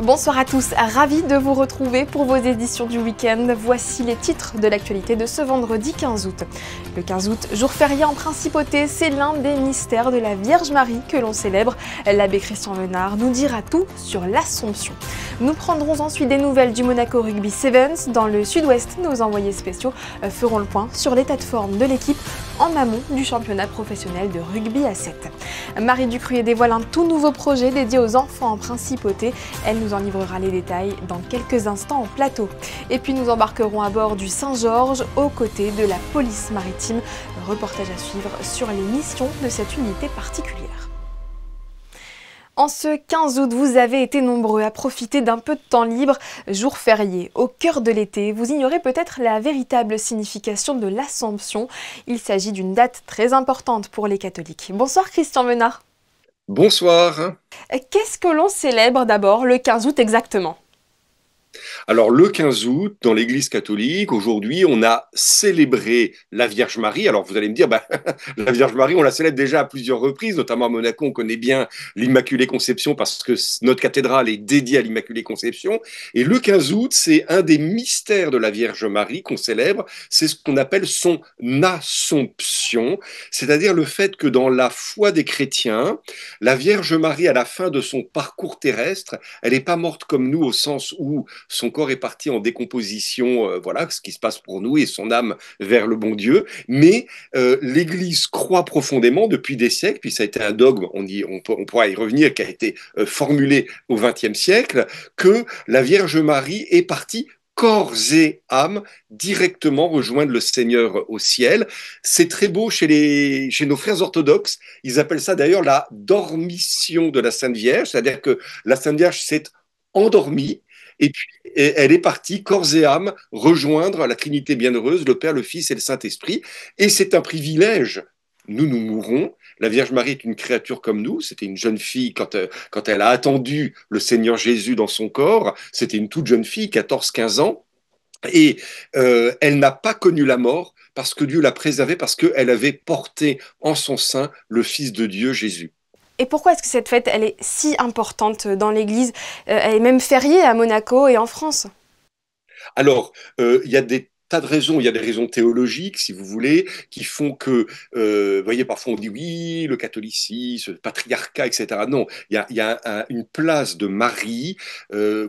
Bonsoir à tous, ravi de vous retrouver pour vos éditions du week-end. Voici les titres de l'actualité de ce vendredi 15 août. Le 15 août, jour férié en principauté, c'est l'un des mystères de la Vierge Marie que l'on célèbre. L'abbé Christian Menard nous dira tout sur l'Assomption. Nous prendrons ensuite des nouvelles du Monaco Rugby Sevens. Dans le sud-ouest, nos envoyés spéciaux feront le point sur l'état de forme de l'équipe en amont du championnat professionnel de rugby à 7. Marie Ducruyer dévoile un tout nouveau projet dédié aux enfants en principauté. Elle nous en livrera les détails dans quelques instants en plateau. Et puis nous embarquerons à bord du Saint-Georges aux côtés de la police maritime. Reportage à suivre sur les missions de cette unité particulière. En ce 15 août, vous avez été nombreux à profiter d'un peu de temps libre, jour férié, au cœur de l'été. Vous ignorez peut-être la véritable signification de l'Assomption. Il s'agit d'une date très importante pour les catholiques. Bonsoir Christian Menard. Bonsoir. Qu'est-ce que l'on célèbre d'abord le 15 août exactement ? Alors, le 15 août, dans l'Église catholique, aujourd'hui, on a célébré la Vierge Marie. Alors, vous allez me dire, la Vierge Marie, on la célèbre déjà à plusieurs reprises, notamment à Monaco, on connaît bien l'Immaculée Conception parce que notre cathédrale est dédiée à l'Immaculée Conception. Et le 15 août, c'est un des mystères de la Vierge Marie qu'on célèbre. C'est ce qu'on appelle son Assomption, c'est-à-dire le fait que dans la foi des chrétiens, la Vierge Marie, à la fin de son parcours terrestre, elle n'est pas morte comme nous au sens où son corps est parti en décomposition, voilà ce qui se passe pour nous, et son âme vers le bon Dieu. Mais l'Église croit profondément depuis des siècles, puis ça a été un dogme, on pourra y revenir, qui a été formulé au XXe siècle, que la Vierge Marie est partie corps et âme directement rejoindre le Seigneur au ciel. C'est très beau chez nos frères orthodoxes. Ils appellent ça d'ailleurs la dormition de la Sainte Vierge, c'est-à-dire que la Sainte Vierge s'est endormie et puis elle est partie, corps et âme, rejoindre la Trinité bienheureuse, le Père, le Fils et le Saint-Esprit. Et c'est un privilège. Nous mourrons. La Vierge Marie est une créature comme nous. C'était une jeune fille quand elle a attendu le Seigneur Jésus dans son corps. C'était une toute jeune fille, 14-15 ans. Et elle n'a pas connu la mort parce que Dieu l'a préservée, parce qu'elle avait porté en son sein le Fils de Dieu, Jésus. Et pourquoi est-ce que cette fête, elle est si importante dans l'Église ? Elle est même fériée à Monaco et en France. Alors, il y a des tas de raisons. Il y a des raisons théologiques, si vous voulez, qui font que, vous voyez, parfois on dit oui, le catholicisme, le patriarcat, etc. Non, il y a une place de Marie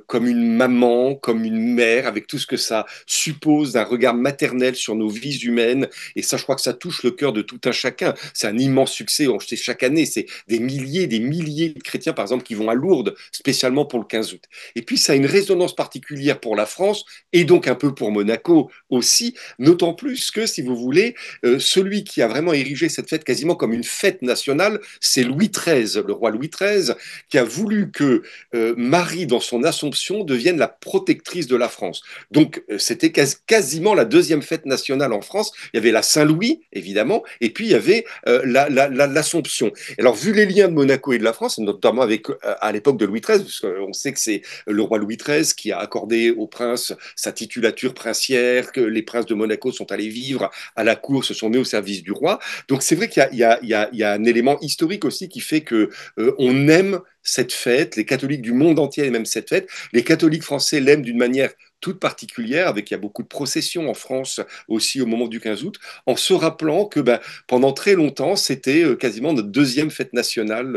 comme une maman, comme une mère, avec tout ce que ça suppose d'un regard maternel sur nos vies humaines. Et ça, je crois que ça touche le cœur de tout un chacun. C'est un immense succès. On sait chaque année, c'est des milliers de chrétiens, par exemple, qui vont à Lourdes, spécialement pour le 15 août. Et puis, ça a une résonance particulière pour la France et donc un peu pour Monaco aussi, d'autant plus que, si vous voulez, celui qui a vraiment érigé cette fête quasiment comme une fête nationale, c'est Louis XIII, le roi Louis XIII, qui a voulu que Marie, dans son Assomption, devienne la protectrice de la France. Donc, c'était quasiment la deuxième fête nationale en France. Il y avait la Saint-Louis, évidemment, et puis il y avait l'Assomption. Alors, vu les liens de Monaco et de la France, notamment à l'époque de Louis XIII, parce qu'on sait que c'est le roi Louis XIII qui a accordé au prince sa titulature princière, que les princes de Monaco sont allés vivre à la cour, se sont mis au service du roi. Donc c'est vrai qu'il y a un élément historique aussi qui fait que on aime cette fête, les catholiques du monde entier aiment cette fête, les catholiques français l'aiment d'une manière toute particulière, il y a beaucoup de processions en France aussi au moment du 15 août, en se rappelant que pendant très longtemps, c'était quasiment notre deuxième fête nationale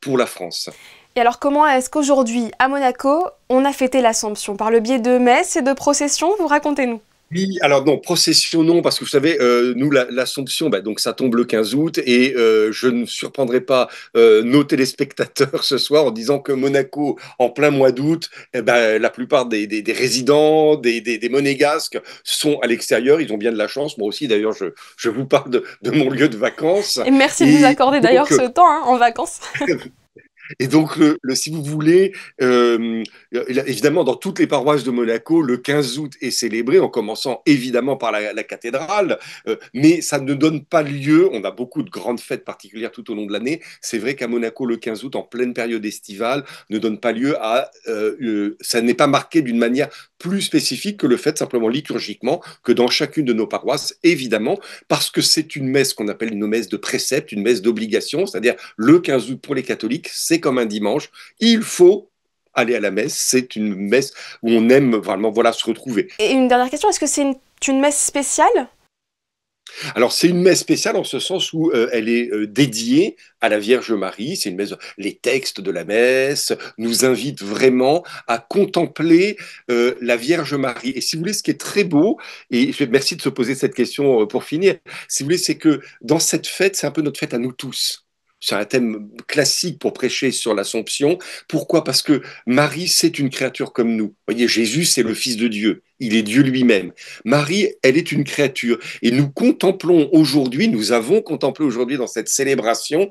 pour la France. Et alors comment est-ce qu'aujourd'hui, à Monaco, on a fêté l'Assomption ? Par le biais de messes et de processions, vous racontez-nous. Oui, alors non, procession non, parce que vous savez, nous, l'Assomption, donc ça tombe le 15 août, et je ne surprendrai pas nos téléspectateurs ce soir en disant que Monaco, en plein mois d'août, la plupart des résidents, des monégasques sont à l'extérieur, ils ont bien de la chance, moi aussi d'ailleurs, je vous parle de mon lieu de vacances. Et merci de nous Et accorder d'ailleurs donc, ce temps en vacances. Et donc, si vous voulez, évidemment, dans toutes les paroisses de Monaco, le 15 août est célébré, en commençant évidemment par la cathédrale, mais ça ne donne pas lieu, on a beaucoup de grandes fêtes particulières tout au long de l'année, c'est vrai qu'à Monaco, le 15 août, en pleine période estivale, ne donne pas lieu ça n'est pas marqué d'une manière plus spécifique que le fait simplement liturgiquement, que dans chacune de nos paroisses, évidemment, parce que c'est une messe qu'on appelle une messe de précepte, une messe d'obligation, c'est-à-dire le 15 août pour les catholiques, c'est comme un dimanche. Il faut aller à la messe, c'est une messe où on aime vraiment voilà, se retrouver. Et une dernière question, est-ce que c'est une messe spéciale? Alors, c'est une messe spéciale en ce sens où elle est dédiée à la Vierge Marie. C'est une messe. Les textes de la messe nous invitent vraiment à contempler la Vierge Marie. Et si vous voulez, ce qui est très beau, et merci de se poser cette question pour finir, si vous voulez, c'est que dans cette fête, c'est un peu notre fête à nous tous. C'est un thème classique pour prêcher sur l'Assomption. Pourquoi? Parce que Marie, c'est une créature comme nous. Vous voyez, Jésus, c'est le Fils de Dieu. Il est Dieu lui-même. Marie, elle est une créature. Et nous contemplons aujourd'hui, nous avons contemplé aujourd'hui dans cette célébration,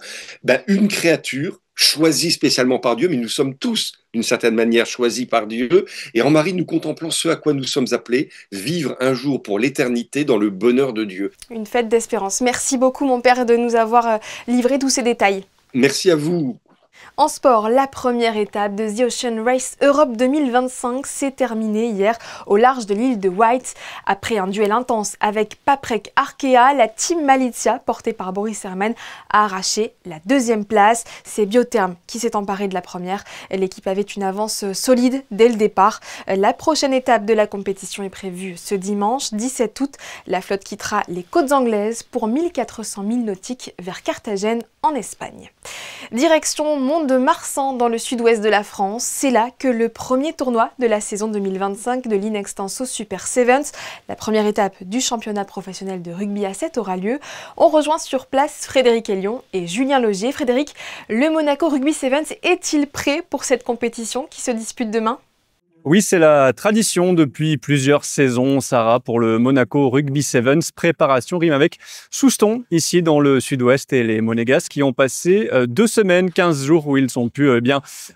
une créature choisie spécialement par Dieu, mais nous sommes tous, d'une certaine manière, choisis par Dieu. Et en Marie, nous contemplons ce à quoi nous sommes appelés, vivre un jour pour l'éternité dans le bonheur de Dieu. Une fête d'espérance. Merci beaucoup, mon père, de nous avoir livré tous ces détails. Merci à vous. En sport, la première étape de The Ocean Race Europe 2025 s'est terminée hier au large de l'île de Wight. Après un duel intense avec Paprec Arkea, la team Malizia, portée par Boris Herrmann, a arraché la deuxième place. C'est Biotherm qui s'est emparé de la première. L'équipe avait une avance solide dès le départ. La prochaine étape de la compétition est prévue ce dimanche 17 août. La flotte quittera les côtes anglaises pour 1400 milles nautiques vers Carthagène en Espagne. Direction Mont-de-Marsan dans le sud-ouest de la France. C'est là que le premier tournoi de la saison 2025 de l'Inextenso Super Sevens, la première étape du championnat professionnel de rugby à 7, aura lieu. On rejoint sur place Frédéric Elion et Julien Logier. Frédéric, le Monaco Rugby Sevens est-il prêt pour cette compétition qui se dispute demain ? Oui, c'est la tradition depuis plusieurs saisons, Sarah, pour le Monaco Rugby Sevens. Préparation rime avec Souston, ici dans le sud-ouest, et les Monégasques qui ont passé 2 semaines, 15 jours où ils ont pu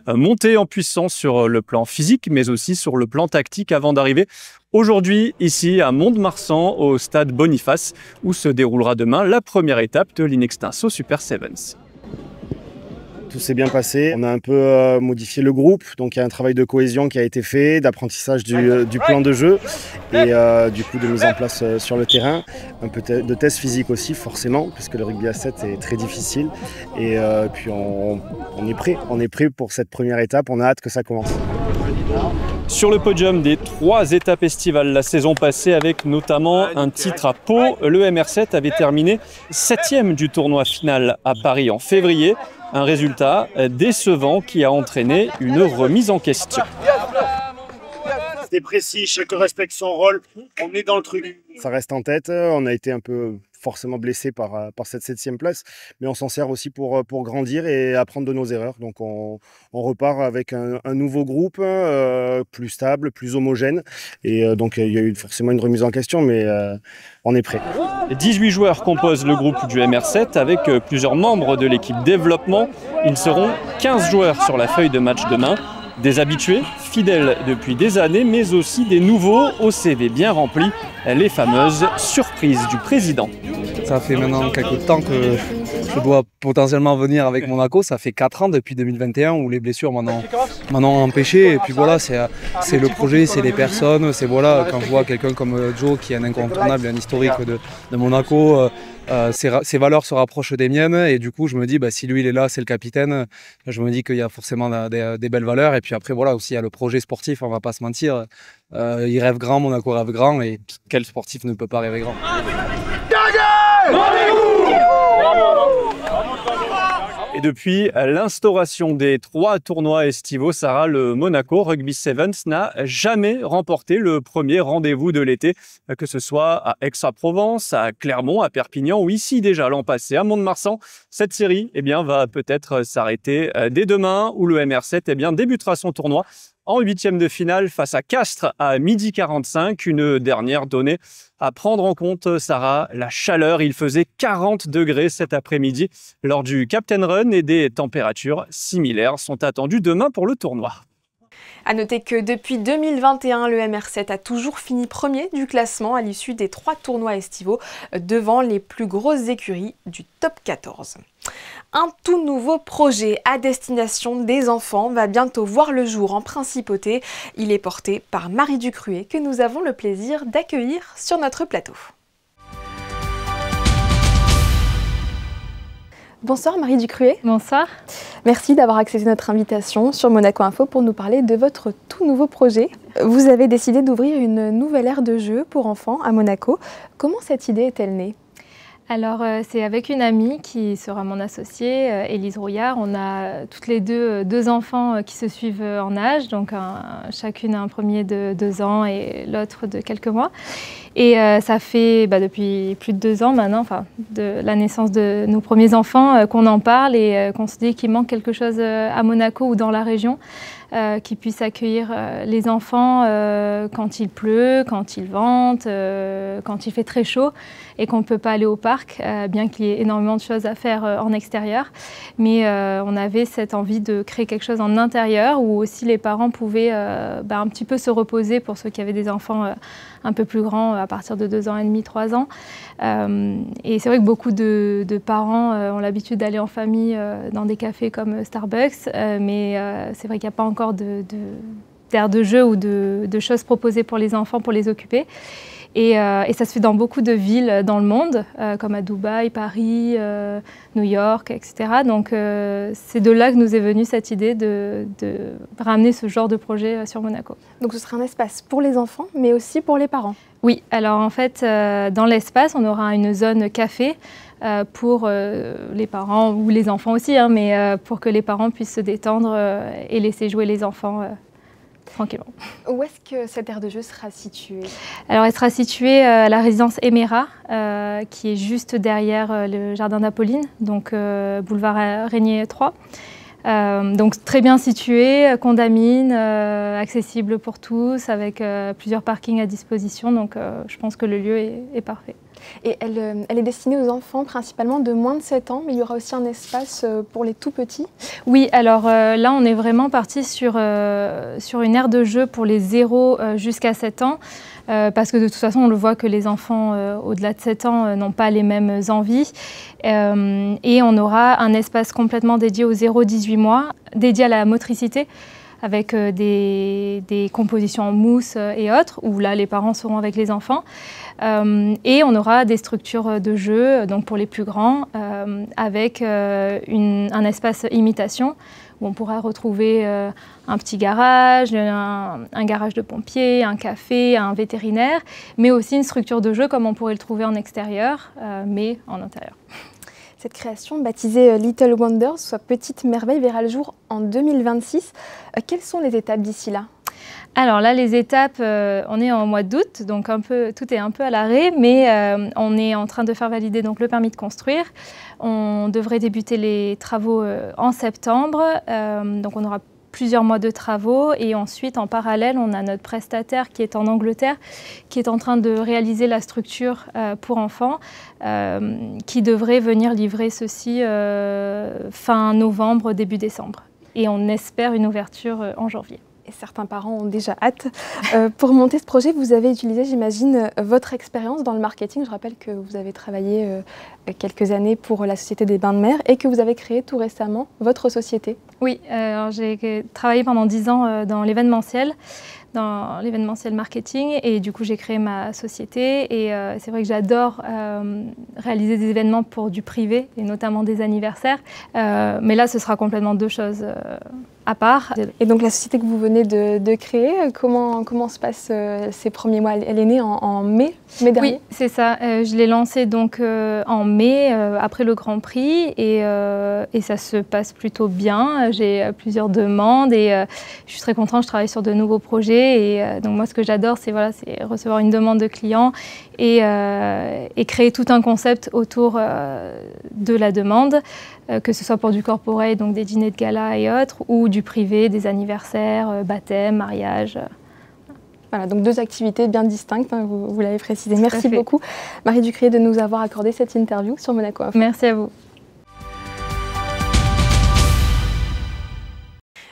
monter en puissance sur le plan physique, mais aussi sur le plan tactique avant d'arriver aujourd'hui ici à Mont-de-Marsan, au stade Boniface, où se déroulera demain la première étape de l'Inextenso Super Sevens. Tout s'est bien passé. On a un peu modifié le groupe, donc il y a un travail de cohésion qui a été fait, d'apprentissage du plan de jeu et du coup de mise en place sur le terrain. Un peu de test physique aussi forcément, puisque le rugby à 7 est très difficile. Et puis on est prêt pour cette première étape, on a hâte que ça commence. Sur le podium des 3 étapes estivales la saison passée, avec notamment un titre à Pau, le MR7 avait terminé 7e du tournoi final à Paris en février. Un résultat décevant qui a entraîné une remise en question. C'était précis, chacun respecte son rôle, on est dans le truc. Ça reste en tête, on a été un peu forcément blessé par cette 7e place, mais on s'en sert aussi pour grandir et apprendre de nos erreurs. Donc on repart avec un nouveau groupe, plus stable, plus homogène. Et donc il y a eu forcément une remise en question, mais on est prêt. 18 joueurs composent le groupe du MR7 avec plusieurs membres de l'équipe développement. Ils seront 15 joueurs sur la feuille de match demain. Des habitués, fidèles depuis des années, mais aussi des nouveaux au CV bien rempli, les fameuses surprises du président. Ça fait maintenant quelques temps que je dois potentiellement venir avec Monaco. Ça fait 4 ans depuis 2021 où les blessures m'en ont empêché. Et puis voilà, c'est le projet, c'est les personnes. C'est voilà, quand je vois quelqu'un comme Joe qui est un incontournable, un historique de Monaco, ses valeurs se rapprochent des miennes. Et du coup, je me dis, si lui il est là, c'est le capitaine. Je me dis qu'il y a forcément des belles valeurs. Et puis après, voilà, aussi il y a le projet sportif, on ne va pas se mentir. Il rêve grand, Monaco rêve grand. Et quel sportif ne peut pas rêver grand? Et depuis l'instauration des 3 tournois estivaux, Sarah, le Monaco Rugby Sevens n'a jamais remporté le premier rendez-vous de l'été, que ce soit à Aix-en-Provence, à Clermont, à Perpignan ou ici déjà l'an passé à Mont-de-Marsan. Cette série va peut-être s'arrêter dès demain où le MR7 débutera son tournoi en 8e de finale face à Castres à 12h45. Une dernière donnée à prendre en compte, Sarah, la chaleur. Il faisait 40 degrés cet après-midi lors du Captain Run et des températures similaires sont attendues demain pour le tournoi. À noter que depuis 2021, le MR7 a toujours fini premier du classement à l'issue des 3 tournois estivaux devant les plus grosses écuries du top 14. Un tout nouveau projet à destination des enfants va bientôt voir le jour en Principauté. Il est porté par Marie Ducruet que nous avons le plaisir d'accueillir sur notre plateau. Bonsoir Marie Ducruet. Bonsoir. Merci d'avoir accepté notre invitation sur Monaco Info pour nous parler de votre tout nouveau projet. Vous avez décidé d'ouvrir une nouvelle aire de jeu pour enfants à Monaco. Comment cette idée est-elle née ? Alors c'est avec une amie qui sera mon associée, Élise Rouillard. On a toutes les deux enfants qui se suivent en âge, donc chacune un premier de 2 ans et l'autre de quelques mois. Et ça fait depuis plus de 2 ans maintenant, enfin de la naissance de nos premiers enfants, qu'on en parle et qu'on se dit qu'il manque quelque chose à Monaco ou dans la région. Qui puisse accueillir les enfants quand il pleut, quand il vente, quand il fait très chaud et qu'on ne peut pas aller au parc, bien qu'il y ait énormément de choses à faire en extérieur. Mais on avait cette envie de créer quelque chose en intérieur où aussi les parents pouvaient un petit peu se reposer pour ceux qui avaient des enfants un peu plus grands à partir de 2 ans et demi, 3 ans. Et c'est vrai que beaucoup de parents ont l'habitude d'aller en famille dans des cafés comme Starbucks, mais c'est vrai qu'il n'y a pas encore d'aire de jeu ou de choses proposées pour les enfants pour les occuper. Et ça se fait dans beaucoup de villes dans le monde, comme à Dubaï, Paris, New York, etc. Donc c'est de là que nous est venue cette idée de ramener ce genre de projet sur Monaco. Donc ce sera un espace pour les enfants, mais aussi pour les parents. Oui, alors en fait, dans l'espace, on aura une zone café pour les parents ou les enfants aussi, hein, mais pour que les parents puissent se détendre et laisser jouer les enfants tranquillement. Où est-ce que cette aire de jeu sera située ? Alors elle sera située à la résidence Emera, qui est juste derrière le jardin d'Apolline, donc boulevard Régnier 3. Donc très bien située, Condamine, accessible pour tous, avec plusieurs parkings à disposition, donc je pense que le lieu est parfait. Et elle est destinée aux enfants principalement de moins de 7 ans, mais il y aura aussi un espace pour les tout petits ? Oui, alors là on est vraiment parti sur une aire de jeu pour les 0 jusqu'à 7 ans, parce que de toute façon on le voit que les enfants au-delà de 7 ans n'ont pas les mêmes envies. Et on aura un espace complètement dédié aux 0-18 mois, dédié à la motricité, avec des compositions en mousse et autres, où là les parents seront avec les enfants. Et on aura des structures de jeu, donc pour les plus grands, avec un espace imitation, où on pourra retrouver un petit garage, un garage de pompiers, un café, un vétérinaire, mais aussi une structure de jeu comme on pourrait le trouver en extérieur, mais en intérieur. Cette création, baptisée Little Wonders, soit Petite Merveille, verra le jour en 2026. Quelles sont les étapes d'ici là ? Alors là, les étapes, on est en mois d'août, donc tout est un peu à l'arrêt, mais on est en train de faire valider donc, le permis de construire. On devrait débuter les travaux en septembre, donc on aura plusieurs mois de travaux et ensuite en parallèle on a notre prestataire qui est en Angleterre qui est en train de réaliser la structure pour enfants qui devrait venir livrer ceci fin novembre, début décembre et on espère une ouverture en janvier. Et certains parents ont déjà hâte. Pour monter ce projet, vous avez utilisé, j'imagine, votre expérience dans le marketing. Je rappelle que vous avez travaillé quelques années pour la Société des Bains de Mer et que vous avez créé tout récemment votre société. Oui, j'ai travaillé pendant 10 ans dans l'événementiel marketing et du coup j'ai créé ma société et c'est vrai que j'adore réaliser des événements pour du privé et notamment des anniversaires, mais là ce sera complètement 2 choses à part. Et donc la société que vous venez de créer, comment se passent ces premiers mois ? Elle est née en mai dernier ? Oui, c'est ça. Je l'ai lancée donc en mai, après le Grand Prix, et ça se passe plutôt bien. J'ai plusieurs demandes et je suis très contente. Je travaille sur de nouveaux projets et donc moi ce que j'adore, c'est recevoir une demande de clients et créer tout un concept autour de la demande, que ce soit pour du corporate, donc des dîners de gala et autres, ou du privé, des anniversaires, baptêmes, mariages. Voilà, donc 2 activités bien distinctes, hein, vous l'avez précisé. Merci beaucoup, Marie Ducruet, de nous avoir accordé cette interview sur Monaco Info. Merci à vous.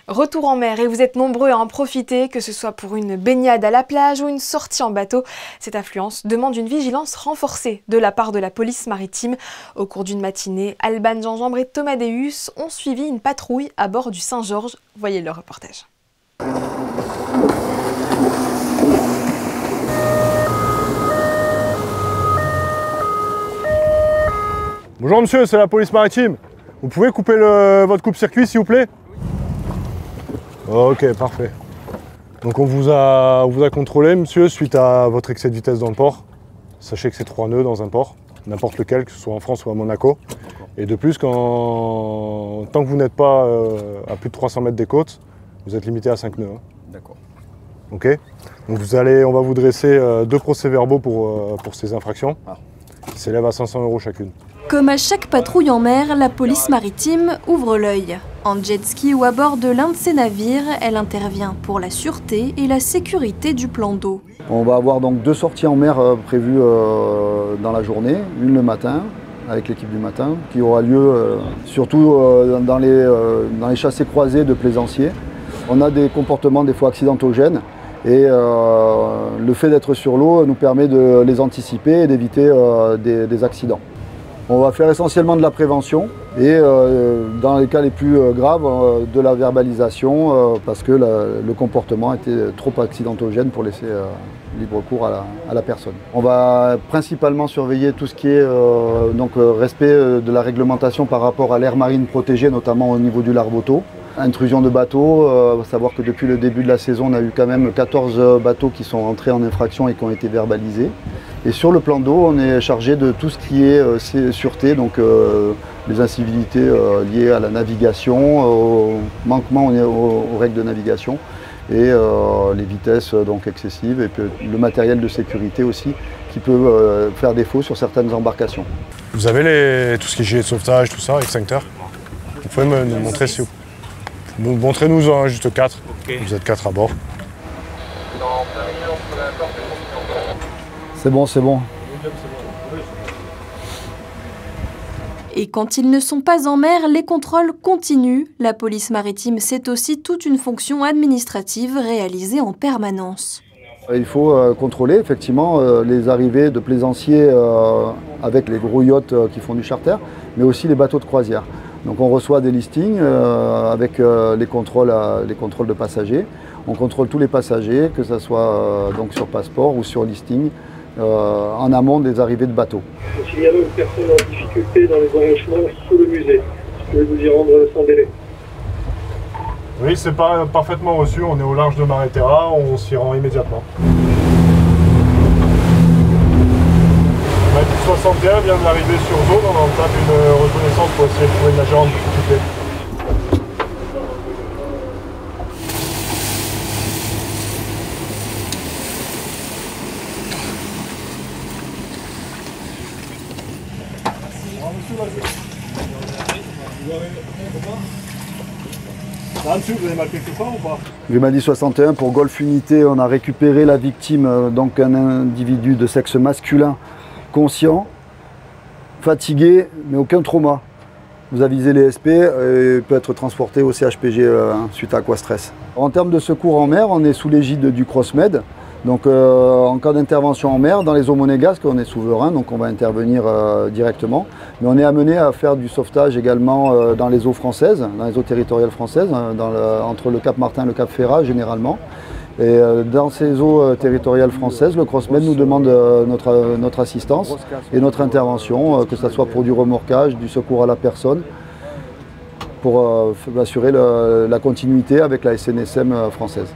Retour en mer et vous êtes nombreux à en profiter, que ce soit pour une baignade à la plage ou une sortie en bateau. Cette affluence demande une vigilance renforcée de la part de la police maritime. Au cours d'une matinée, Alban Gingembre et Thomas Deus ont suivi une patrouille à bord du Saint-Georges. Voyez le reportage. Bonjour monsieur, c'est la police maritime. Vous pouvez couper votre coupe-circuit s'il vous plaît? Ok, parfait. Donc on vous a contrôlé, monsieur, suite à votre excès de vitesse dans le port. Sachez que c'est 3 nœuds dans un port, n'importe lequel, que ce soit en France ou à Monaco. Et de plus, tant que vous n'êtes pas à plus de 300 mètres des côtes, vous êtes limité à 5 nœuds. Hein. D'accord. Ok. Donc on va vous dresser 2 procès-verbaux pour ces infractions. Qui s'élèvent à 500 € chacune. Comme à chaque patrouille en mer, la police maritime ouvre l'œil. En jet ski ou à bord de l'un de ses navires, elle intervient pour la sûreté et la sécurité du plan d'eau. On va avoir donc 2 sorties en mer prévues dans la journée, une le matin avec l'équipe du matin, qui aura lieu surtout dans les chassés croisés de plaisanciers. On a des comportements des fois accidentogènes et le fait d'être sur l'eau nous permet de les anticiper et d'éviter des accidents. On va faire essentiellement de la prévention et dans les cas les plus graves, de la verbalisation parce que le comportement était trop accidentogène pour laisser libre cours à la personne. On va principalement surveiller tout ce qui est respect de la réglementation par rapport à l'aire marine protégée, notamment au niveau du larboteau. Intrusion de bateaux, savoir que depuis le début de la saison, on a eu quand même 14 bateaux qui sont entrés en infraction et qui ont été verbalisés. Et sur le plan d'eau, on est chargé de tout ce qui est sûreté, donc les incivilités liées à la navigation, au manquement aux règles de navigation et les vitesses donc excessives et puis le matériel de sécurité aussi qui peut faire défaut sur certaines embarcations. Vous avez tout ce qui est gilet de sauvetage, tout ça, extincteur? Vous pouvez nous montrer si vous... Montrez-nous juste 4. Okay. Vous êtes 4 à bord. C'est bon, c'est bon. Et quand ils ne sont pas en mer, les contrôles continuent. La police maritime, c'est aussi toute une fonction administrative réalisée en permanence. Il faut contrôler effectivement les arrivées de plaisanciers avec les gros yachts qui font du charter, mais aussi les bateaux de croisière. Donc on reçoit des listings avec les contrôles de passagers. On contrôle tous les passagers, que ce soit donc sur passeport ou sur listing, en amont des arrivées de bateaux. S'il y a une personne en difficulté dans les embranchements sous le musée, je vais vous y rendre sans délai. Oui, c'est parfaitement reçu. On est au large de Maréterra, on s'y rend immédiatement. 61 vient d'arriver sur zone, on entame une reconnaissance pour essayer de trouver une nageur en difficulté. Vous avez marqué quelque part ou pas? Grimaldi 61 pour Golf Unité, on a récupéré la victime, donc un individu de sexe masculin conscient, fatigué, mais aucun trauma. Vous avisez les SP et peut être transporté au CHPG suite à aquastress. En termes de secours en mer, on est sous l'égide du CrossMed. Donc en cas d'intervention en mer, dans les eaux monégasques, on est souverain, donc on va intervenir directement. Mais on est amené à faire du sauvetage également dans les eaux françaises, dans les eaux territoriales françaises, entre le Cap Martin et le Cap Ferrat généralement. Et dans ces eaux territoriales françaises, le CrossMed nous demande notre assistance et notre intervention, que ce soit pour du remorquage, du secours à la personne, pour assurer la continuité avec la SNSM française.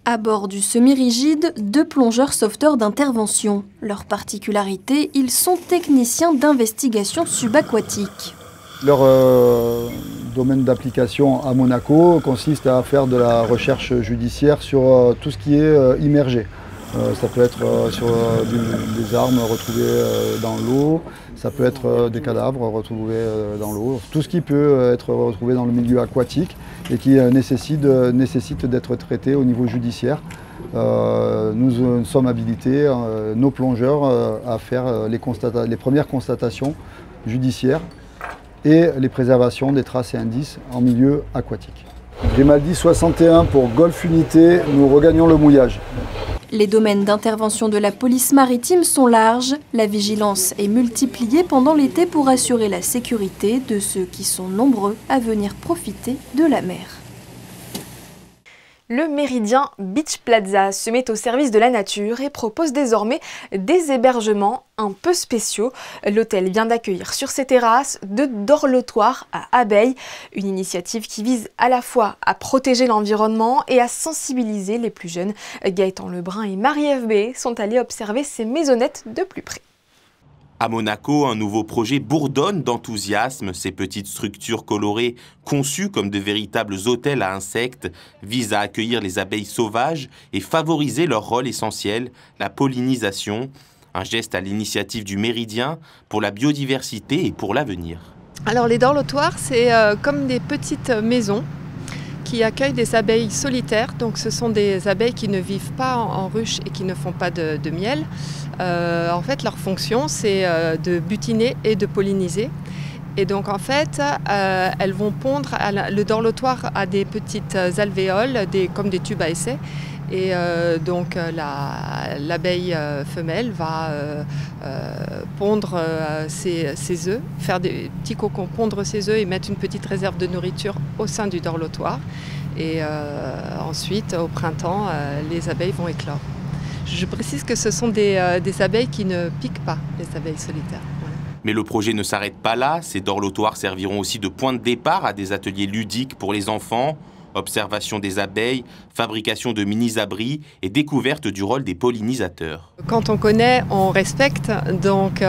À bord du semi-rigide, 2 plongeurs sauveteurs d'intervention. Leur particularité, ils sont techniciens d'investigation subaquatique. Leur domaine d'application à Monaco consiste à faire de la recherche judiciaire sur tout ce qui est immergé. Ça peut être sur des armes retrouvées dans l'eau, ça peut être des cadavres retrouvés dans l'eau, tout ce qui peut être retrouvé dans le milieu aquatique et qui nécessite d'être traité au niveau judiciaire. Nous sommes habilités, nos plongeurs, à faire les premières constatations judiciaires et les préservations des traces et indices en milieu aquatique. Grimaldi 61 pour Golf Unité, nous regagnons le mouillage. Les domaines d'intervention de la police maritime sont larges. La vigilance est multipliée pendant l'été pour assurer la sécurité de ceux qui sont nombreux à venir profiter de la mer. Le Méridien Beach Plaza se met au service de la nature et propose désormais des hébergements un peu spéciaux. L'hôtel vient d'accueillir sur ses terrasses 2 dorlotoirs à abeilles, une initiative qui vise à la fois à protéger l'environnement et à sensibiliser les plus jeunes. Gaëtan Lebrun et Marie-Ève B sont allés observer ces maisonnettes de plus près. À Monaco, un nouveau projet bourdonne d'enthousiasme. Ces petites structures colorées, conçues comme de véritables hôtels à insectes, visent à accueillir les abeilles sauvages et favoriser leur rôle essentiel, la pollinisation. Un geste à l'initiative du Méridien pour la biodiversité et pour l'avenir. Alors les dorlotoirs, c'est comme des petites maisons qui accueillent des abeilles solitaires. Donc ce sont des abeilles qui ne vivent pas en ruche et qui ne font pas de miel. En fait, leur fonction, c'est de butiner et de polliniser. Et donc, en fait, elles vont pondre. Le dorlotoir a des petites alvéoles, comme des tubes à essai. Et donc, l'abeille femelle va pondre ses œufs, faire des petits cocons, pondre ses œufs et mettre une petite réserve de nourriture au sein du dorlotoir. Et ensuite, au printemps, les abeilles vont éclore. Je précise que ce sont des abeilles qui ne piquent pas, les abeilles solitaires. Voilà. Mais le projet ne s'arrête pas là. Ces dorlotoirs serviront aussi de point de départ à des ateliers ludiques pour les enfants. Observation des abeilles, fabrication de mini-abris et découverte du rôle des pollinisateurs. Quand on connaît, on respecte. Donc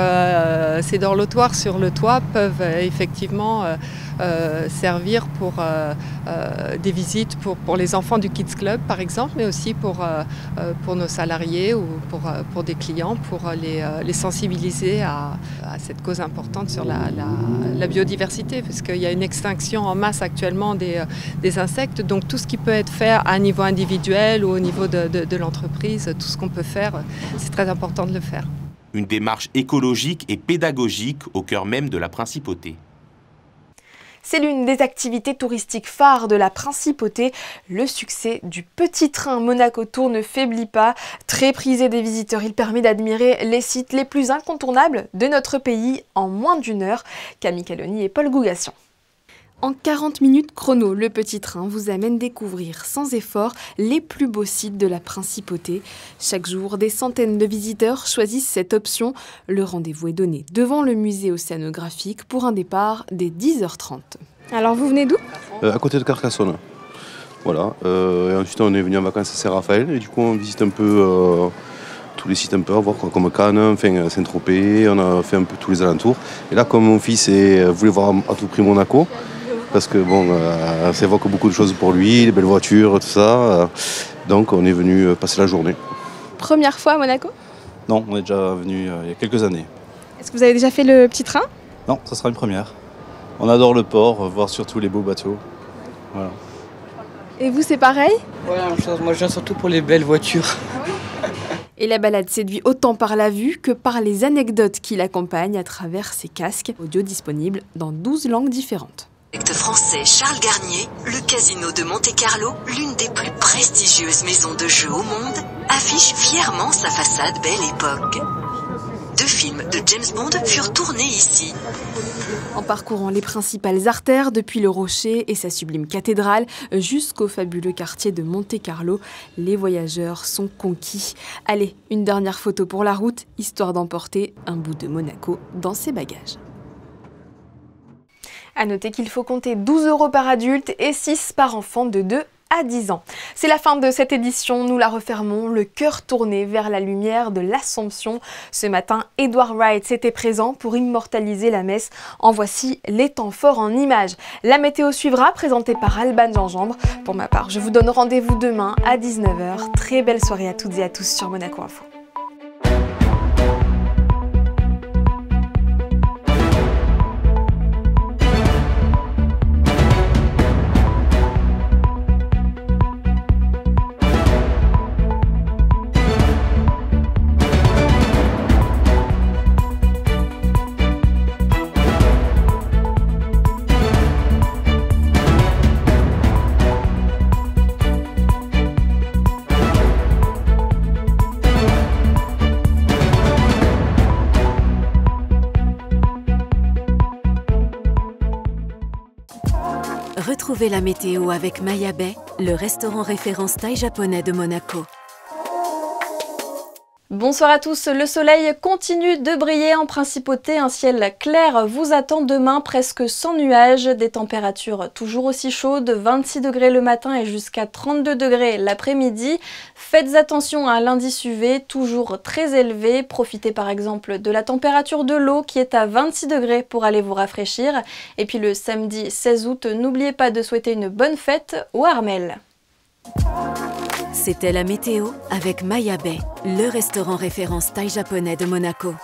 ces dorlotoirs sur le toit peuvent effectivement servir pour des visites pour les enfants du Kids Club par exemple, mais aussi pour nos salariés ou pour des clients, pour les sensibiliser à cette cause importante sur la biodiversité, parce qu'il y a une extinction en masse actuellement des insectes. Donc tout ce qui peut être fait à un niveau individuel ou au niveau de l'entreprise, tout ce qu'on peut faire, c'est très important de le faire. Une démarche écologique et pédagogique au cœur même de la principauté. C'est l'une des activités touristiques phares de la principauté. Le succès du petit train Monaco Tour ne faiblit pas. Très prisé des visiteurs, il permet d'admirer les sites les plus incontournables de notre pays en moins d'1 heure. Camille Caloni et Paul Gougassian. En 40 minutes chrono, le petit train vous amène découvrir sans effort les plus beaux sites de la principauté. Chaque jour, des centaines de visiteurs choisissent cette option. Le rendez-vous est donné devant le musée océanographique pour un départ dès 10h30. Alors vous venez d'où ? À côté de Carcassonne. Voilà. Et ensuite on est venu en vacances à Saint-Raphaël et du coup on visite un peu tous les sites un peu à voir, quoi, comme Cannes, enfin, Saint-Tropez, on a fait un peu tous les alentours. Et là comme mon fils voulait voir à tout prix Monaco, parce que bon, ça évoque beaucoup de choses pour lui, les belles voitures, tout ça. Donc on est venu passer la journée. Première fois à Monaco ? Non, on est déjà venu il y a quelques années. Est-ce que vous avez déjà fait le petit train ? Non, ça sera une première. On adore le port, voir surtout les beaux bateaux. Voilà. Et vous, c'est pareil ? Ouais, la même chose. Moi, je viens surtout pour les belles voitures. Et la balade séduit autant par la vue que par les anecdotes qui l'accompagnent à travers ses casques, audio disponibles dans 12 langues différentes. Français Charles Garnier, le casino de Monte-Carlo, l'une des plus prestigieuses maisons de jeu au monde, affiche fièrement sa façade Belle Époque. 2 films de James Bond furent tournés ici. En parcourant les principales artères depuis le Rocher et sa sublime cathédrale jusqu'au fabuleux quartier de Monte-Carlo, les voyageurs sont conquis. Allez, une dernière photo pour la route, histoire d'emporter un bout de Monaco dans ses bagages. À noter qu'il faut compter 12 € par adulte et 6 par enfant de 2 à 10 ans. C'est la fin de cette édition, nous la refermons, le cœur tourné vers la lumière de l'Assomption. Ce matin, Edward Wright était présent pour immortaliser la messe. En voici les temps forts en images. La météo suivra, présentée par Alban Gingembre. Pour ma part, je vous donne rendez-vous demain à 19h. Très belle soirée à toutes et à tous sur Monaco Info. Retrouvez la météo avec Maya Bay, le restaurant référence thaï japonais de Monaco. Bonsoir à tous, le soleil continue de briller en principauté, un ciel clair vous attend demain, presque sans nuages, des températures toujours aussi chaudes, 26 degrés le matin et jusqu'à 32 degrés l'après-midi. Faites attention à l'indice UV, toujours très élevé, profitez par exemple de la température de l'eau qui est à 26 degrés pour aller vous rafraîchir. Et puis le samedi 16 août, n'oubliez pas de souhaiter une bonne fête aux Armelles. C'était la météo avec Maya Bay, le restaurant référence thaï japonais de Monaco.